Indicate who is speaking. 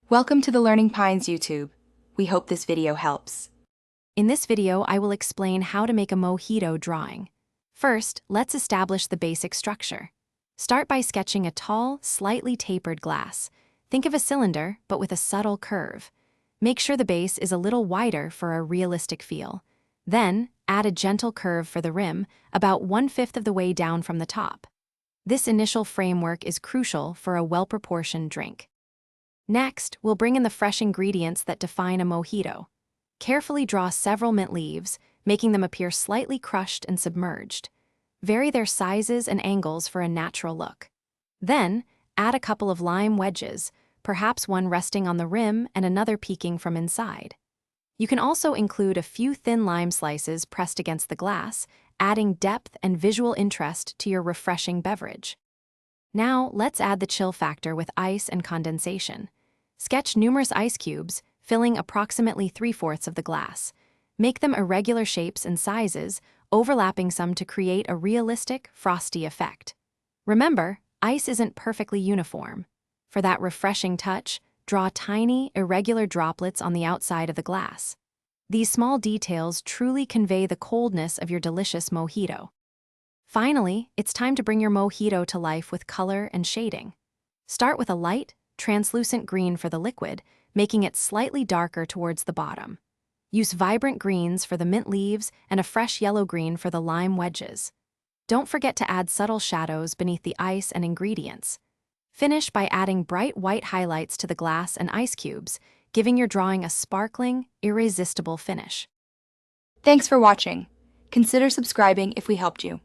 Speaker 1: Welcome to the Learning Pines YouTube. We hope this video helps.
Speaker 2: In this video, I will explain how to make a mojito drawing. First, let's establish the basic structure. Start by sketching a tall, slightly tapered glass. Think of a cylinder, but with a subtle curve. Make sure the base is a little wider for a realistic feel. Then, add a gentle curve for the rim, about 1/5 of the way down from the top. This initial framework is crucial for a well-proportioned drink. Next, we'll bring in the fresh ingredients that define a mojito. Carefully draw several mint leaves, making them appear slightly crushed and submerged. Vary their sizes and angles for a natural look. Then, add a couple of lime wedges, perhaps one resting on the rim and another peeking from inside. You can also include a few thin lime slices pressed against the glass, adding depth and visual interest to your refreshing beverage. Now, let's add the chill factor with ice and condensation. Sketch numerous ice cubes, filling approximately 3/4 of the glass. Make them irregular shapes and sizes, overlapping some to create a realistic, frosty effect. Remember, ice isn't perfectly uniform. For that refreshing touch, draw tiny, irregular droplets on the outside of the glass. These small details truly convey the coldness of your delicious mojito. Finally, it's time to bring your mojito to life with color and shading. Start with a light, translucent green for the liquid, making it slightly darker towards the bottom. Use vibrant greens for the mint leaves and a fresh yellow-green for the lime wedges. Don't forget to add subtle shadows beneath the ice and ingredients. Finish by adding bright white highlights to the glass and ice cubes, giving your drawing a sparkling, irresistible finish.
Speaker 1: Thanks for watching. Consider subscribing if we helped you.